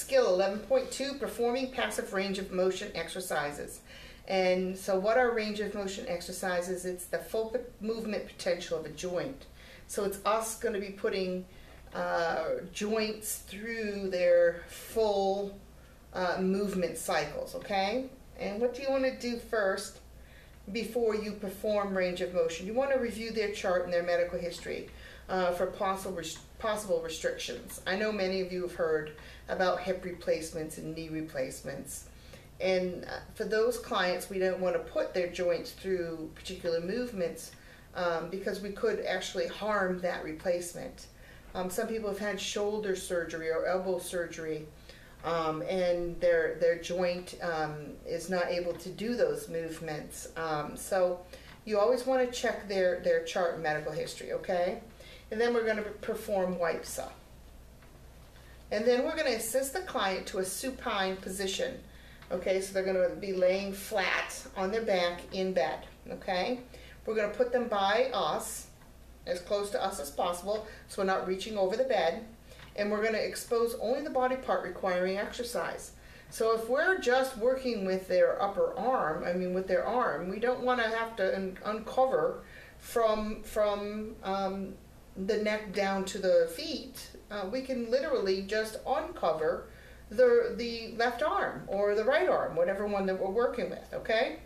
skill 11.2, performing passive range of motion exercises. And so what are range of motion exercises? It's the full movement potential of a joint. So it's us going to be putting joints through their full movement cycles, okay? And what do you want to do first before you perform range of motion? You want to review their chart and their medical history for possible restrictions. I know many of you have heard about hip replacements and knee replacements. And for those clients, we don't want to put their joints through particular movements because we could actually harm that replacement. Some people have had shoulder surgery or elbow surgery, and their joint is not able to do those movements. So you always want to check their chart and medical history, okay? And then we're going to perform WIPSA. And then we're going to assist the client to a supine position. Okay, so they're going to be laying flat on their back in bed, okay? We're going to put them by us, as close to us as possible, so we're not reaching over the bed. And we're going to expose only the body part requiring exercise. So if we're just working with their upper arm, with their arm, we don't want to have to uncover from the neck down to the feet. We can literally just uncover the left arm or the right arm, whatever one that we're working with, okay?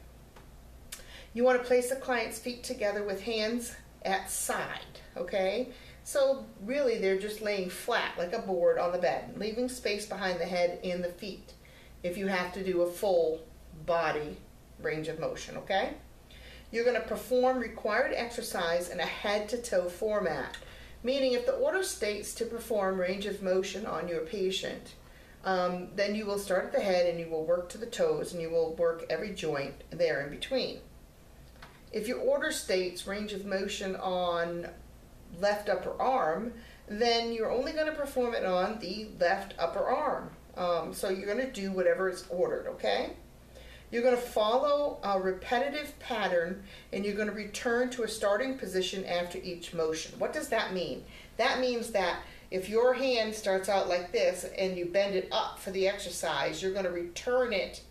You want to place the client's feet together with hands at side, okay? So really they're just laying flat like a board on the bed, leaving space behind the head and the feet if you have to do a full body range of motion, okay? You're going to perform required exercise in a head-to-toe format, meaning if the order states to perform range of motion on your patient, then you will start at the head and you will work to the toes and you will work every joint there in between. If your order states range of motion on left upper arm, then you're only going to perform it on the left upper arm. So you're going to do whatever is ordered, okay? You're going to follow a repetitive pattern and you're going to return to a starting position after each motion. What does that mean? That means that if your hand starts out like this and you bend it up for the exercise, you're going to return it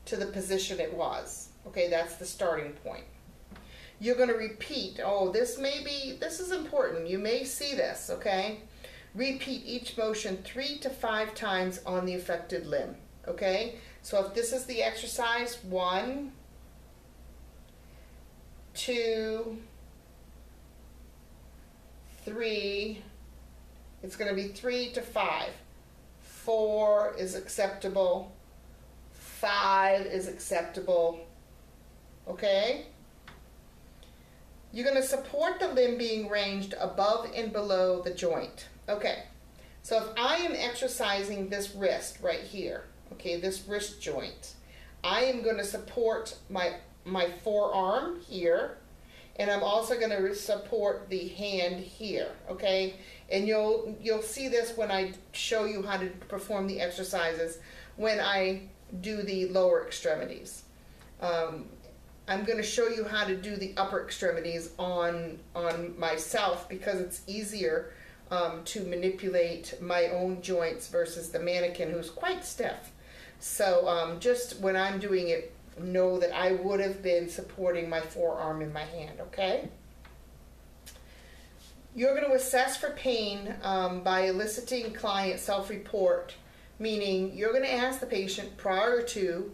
to the position it was. Okay, that's the starting point. You're going to repeat. Oh, this is important. You may see this, okay? Repeat each motion 3 to 5 times on the affected limb, okay? So if this is the exercise, 1, 2, 3, it's going to be 3 to 5. 4 is acceptable. 5 is acceptable. Okay? You're going to support the limb being ranged above and below the joint. Okay. So if I am exercising this wrist right here, okay, this wrist joint, I am going to support my forearm here, and I'm also going to support the hand here, okay? And you'll see this when I show you how to perform the exercises when I do the lower extremities. I'm going to show you how to do the upper extremities on myself because it's easier to manipulate my own joints versus the mannequin who's quite stiff. So just when I'm doing it, know that I would have been supporting my forearm in my hand, okay? You're going to assess for pain by eliciting client self-report, meaning you're going to ask the patient prior to,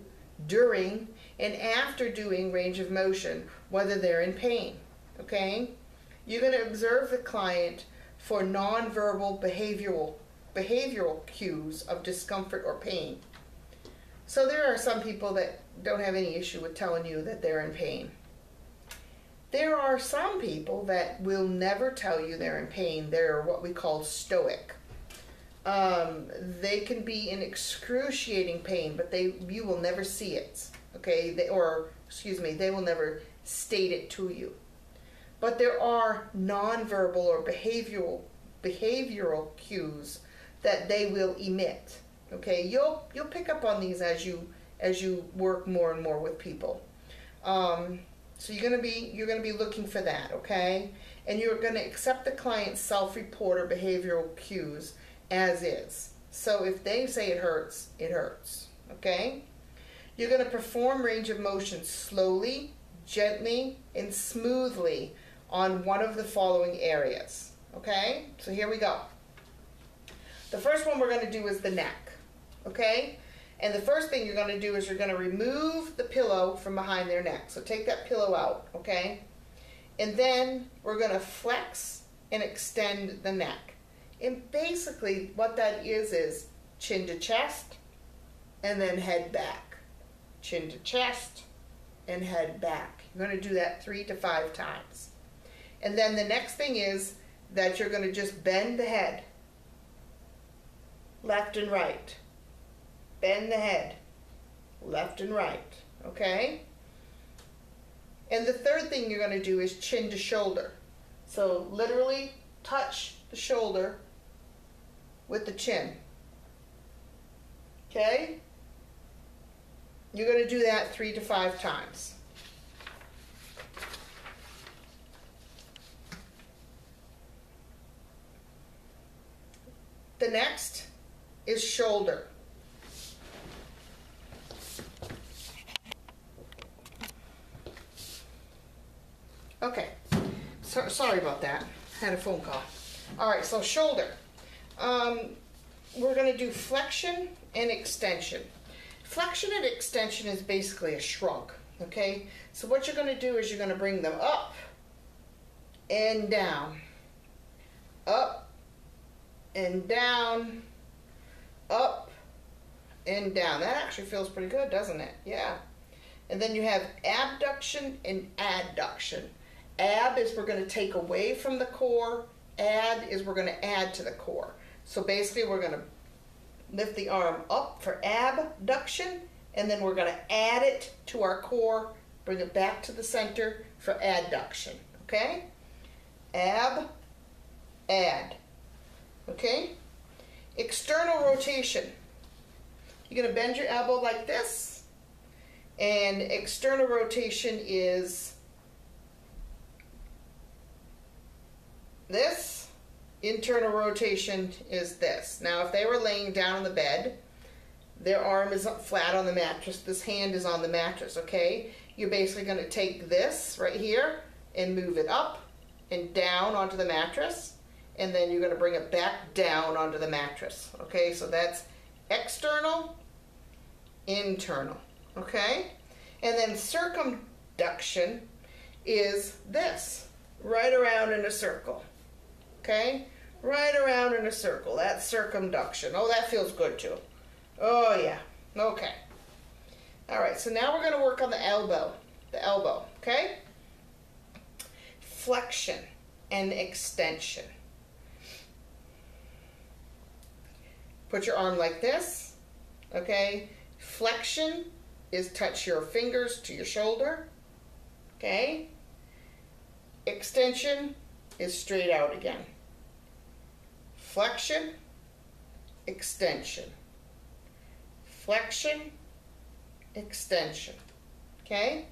during, and after doing range of motion whether they're in pain, okay? You're going to observe the client for nonverbal behavioral cues of discomfort or pain. So there are some people that don't have any issue with telling you that they're in pain. There are some people that will never tell you they're in pain. They're what we call stoic. They can be in excruciating pain, but you will never see it. Okay, they will never state it to you. But there are nonverbal or behavioral cues that they will emit. Okay, you'll pick up on these as you work more and more with people. So you're gonna be looking for that, okay? And you're gonna accept the client's self-report or behavioral cues as is. So if they say it hurts, it hurts. Okay? You're going to perform range of motion slowly, gently, and smoothly on one of the following areas. Okay? So here we go. The first one we're going to do is the neck. Okay? And the first thing you're going to do is you're going to remove the pillow from behind their neck. So take that pillow out. Okay? And then we're going to flex and extend the neck. And basically what that is chin to chest and then head back. Chin to chest and head back. You're going to do that 3 to 5 times. And then the next thing is that you're going to just bend the head. Left and right. Bend the head. Left and right. Okay? And the third thing you're going to do is chin to shoulder. So literally touch the shoulder with the chin. Okay? You're going to do that 3 to 5 times. The next is shoulder. Okay, so, sorry about that. I had a phone call. All right, so shoulder. We're going to do flexion and extension. Flexion and extension is basically a shrug, okay? So what you're going to do is you're going to bring them up and down, up and down, up and down. That actually feels pretty good, doesn't it? Yeah. And then you have abduction and adduction. Ab is we're going to take away from the core. Add is we're going to add to the core. So basically we're going to lift the arm up for abduction, and then we're going to add it to our core, bring it back to the center for adduction. Okay? Ab, add. Okay? External rotation. You're going to bend your elbow like this, and external rotation is this. Internal rotation is this. Now, if they were laying down on the bed, their arm is flat on the mattress, this hand is on the mattress, okay? You're basically going to take this right here and move it up and down onto the mattress, and then you're going to bring it back down onto the mattress, okay? So that's external, internal, okay? And then circumduction is this, right around in a circle. Okay? Right around in a circle. That's circumduction. Oh, that feels good too. Oh, yeah. Okay. All right, so now we're going to work on the elbow. The elbow, okay? Flexion and extension. Put your arm like this, okay? Flexion is touch your fingers to your shoulder, okay? Extension is straight out again. Flexion, extension. Flexion, extension. Okay?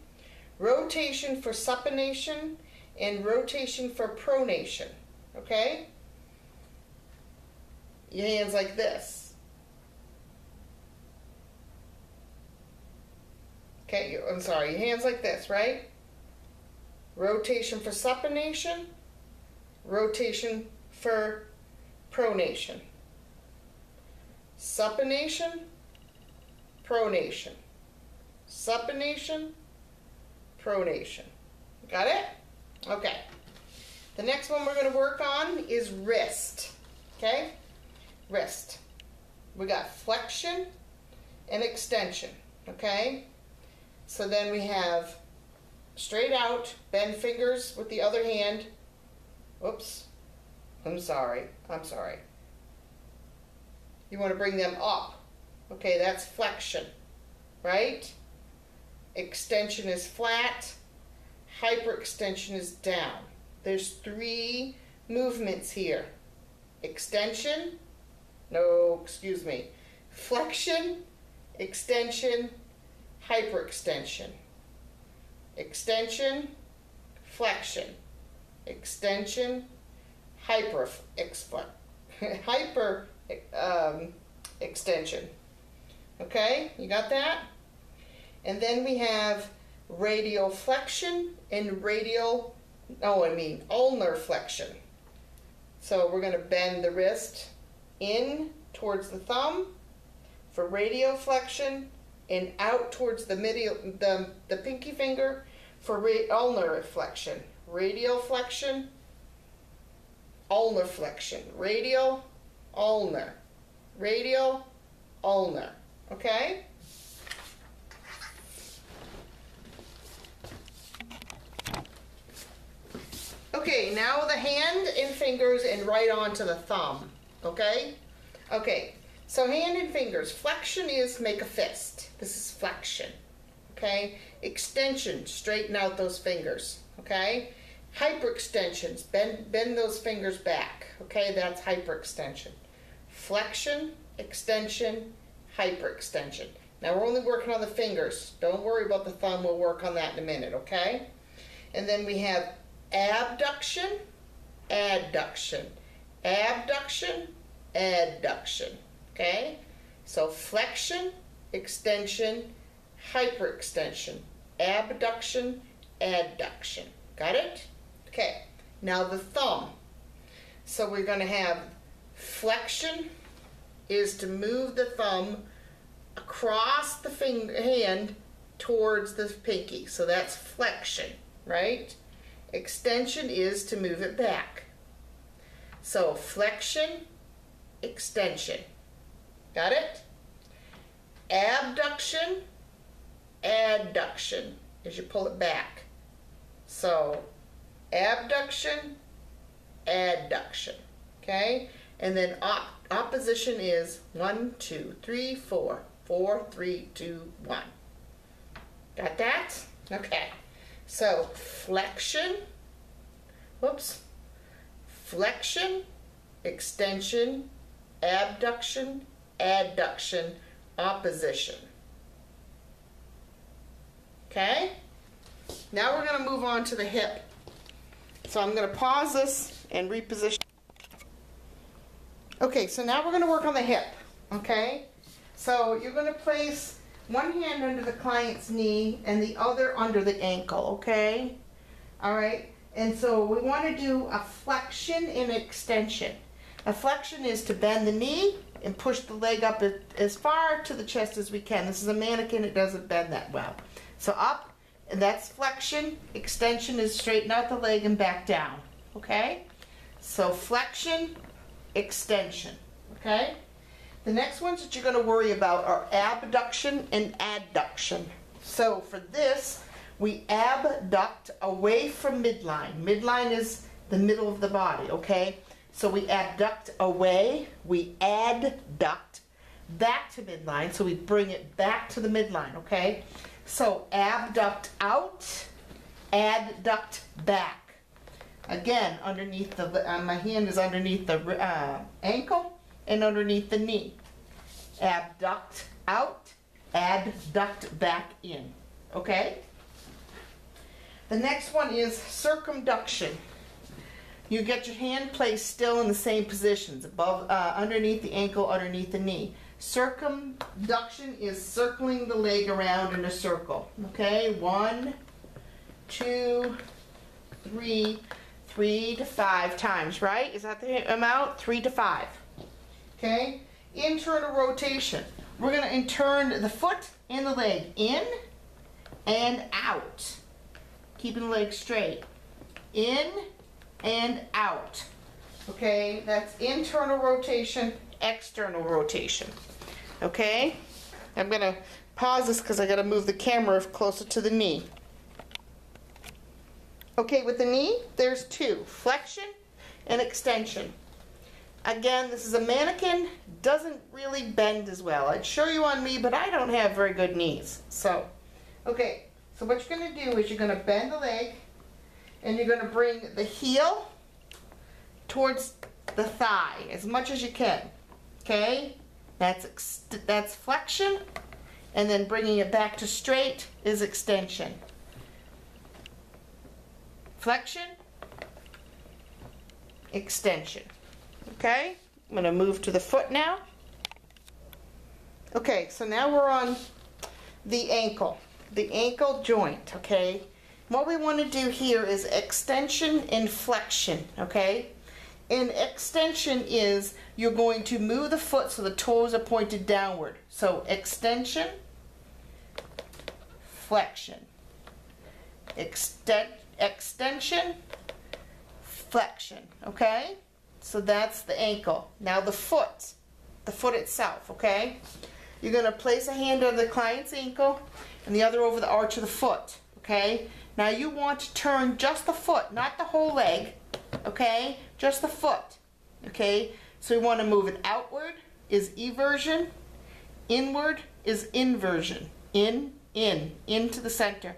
Rotation for supination and rotation for pronation. Okay? Your hands like this. Okay, I'm sorry, your hands like this, right? Rotation for supination, rotation for pronation. Supination, pronation. Supination, pronation. Got it? Okay. The next one we're going to work on is wrist. Okay? Wrist. We got flexion and extension. Okay? So then we have straight out, bend fingers with the other hand. Oops. I'm sorry. You want to bring them up. Okay, that's flexion, right? Extension is flat. Hyperextension is down. There's 3 movements here. Extension, flexion, extension, hyperextension. Extension, flexion. Extension, extension. Okay, you got that? And then we have radial flexion and ulnar flexion. So we're going to bend the wrist in towards the thumb for radial flexion and out towards the pinky finger for ulnar flexion. Radial flexion, ulnar flexion. Radial, ulnar. Radial, ulnar. Okay? Okay, now the hand and fingers and right onto the thumb. Okay? Okay, so hand and fingers. Flexion is make a fist. This is flexion. Okay? Extension, straighten out those fingers. Okay? Hyperextensions, bend those fingers back. Okay, that's hyperextension. Flexion, extension, hyperextension. Now we're only working on the fingers. Don't worry about the thumb. We'll work on that in a minute, okay? And then we have abduction, adduction. Abduction, adduction. Okay? So flexion, extension, hyperextension. Abduction, adduction. Got it? Okay. Now the thumb. So we're going to have flexion is to move the thumb across the hand towards the pinky. So that's flexion, right? Extension is to move it back. So flexion, extension. Got it? Abduction, adduction is you pull it back. So abduction, adduction. Okay? And then opposition is 1, 2, 3, 4. 4, 3, 2, 1. Got that? Okay. So flexion, flexion, extension, abduction, adduction, opposition. Okay? Now we're going to move on to the hip. So I'm going to pause this and reposition. Okay, so now we're going to work on the hip. Okay? So you're going to place one hand under the client's knee and the other under the ankle, okay? All right? And so we want to do a flexion and extension. A flexion is to bend the knee and push the leg up as far to the chest as we can. This is a mannequin, it doesn't bend that well. So up, and that's flexion. Extension is straighten out the leg and back down, okay? So flexion, extension, okay? The next ones that you're going to worry about are abduction and adduction. So for this, we abduct away from midline. Midline is the middle of the body, okay? So we abduct away, we adduct back to midline, so we bring it back to the midline, okay? So abduct out, adduct back. Again, underneath the, my hand is underneath the ankle and underneath the knee. Abduct out, adduct back in. Okay? The next one is circumduction. You get your hand placed still in the same positions, above, underneath the ankle, underneath the knee. Circumduction is circling the leg around in a circle. Okay? 1, 2, 3, 3 to 5 times, right? Is that the amount? 3 to 5. Okay? Internal rotation. We're going to turn the foot and the leg in and out. Keeping the leg straight. In and out. Okay? That's internal rotation, external rotation. Okay? I'm going to pause this because I got to move the camera closer to the knee. Okay, with the knee, there's 2. Flexion and extension. Again, this is a mannequin, doesn't really bend as well. I'd show you on me, but I don't have very good knees. So, okay, so what you're going to do is you're going to bend the leg, and you're going to bring the heel towards the thigh as much as you can. Okay? That's flexion, and then bringing it back to straight is extension. Flexion, extension. Okay, I'm going to move to the foot now. Okay, so now we're on the ankle joint, okay? What we want to do here is extension and flexion, okay? And extension is you're going to move the foot so the toes are pointed downward. So extension, flexion. Extension, flexion, okay? So that's the ankle. Now the foot itself, okay? You're going to place a hand on the client's ankle and the other over the arch of the foot, okay? Now you want to turn just the foot, not the whole leg, okay? Just the foot, okay? So we want to move it outward is eversion, inward is inversion, into the center.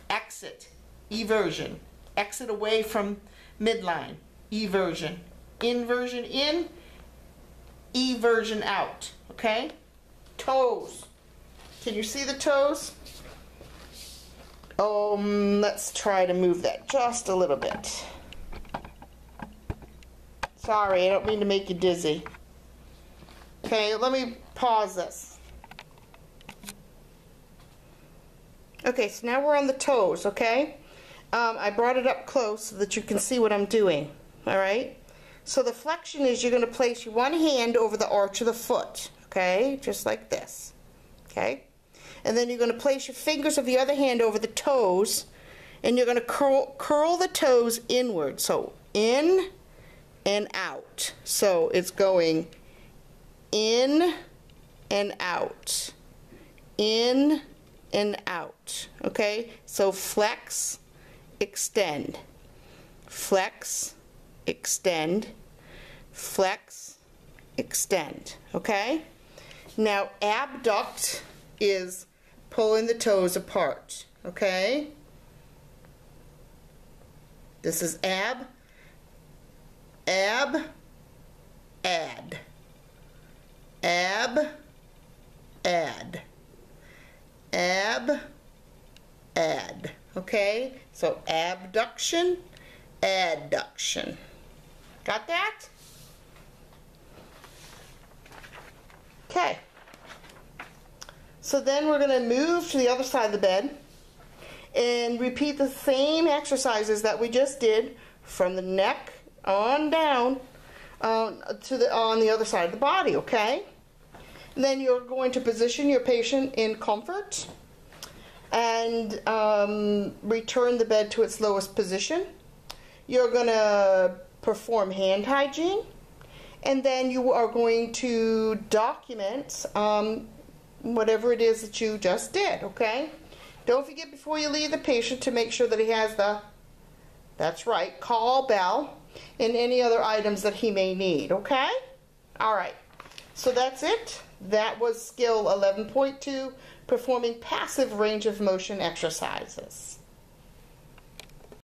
Exit, eversion, exit away from midline, eversion, inversion in, eversion out, okay? Toes. Can you see the toes? Let's try to move that just a little bit. Sorry, I don't mean to make you dizzy. Okay, let me pause this. Okay, so now we're on the toes, okay? I brought it up close so that you can see what I'm doing, all right? So the flexion is you're going to place your one hand over the arch of the foot, okay? Just like this, okay? And then you're going to place your fingers of the other hand over the toes, and you're going to curl the toes inward. So in and out. So it's going in and out. In and out. Okay? So flex, extend. Flex, extend. Flex, extend. Okay? Now abduct is pulling the toes apart. Okay? This is ab, add. Ab, add. Ab, add. Okay? So abduction, adduction. Got that? Okay. So then we're going to move to the other side of the bed and repeat the same exercises that we just did from the neck on down on the other side of the body, okay? And then you're going to position your patient in comfort and return the bed to its lowest position. You're going to perform hand hygiene, and then you are going to document whatever it is that you just did, okay? Don't forget before you leave the patient to make sure that he has the, that's right, call bell and any other items that he may need, okay? All right, so that's it. That was skill 11.2, performing passive range of motion exercises.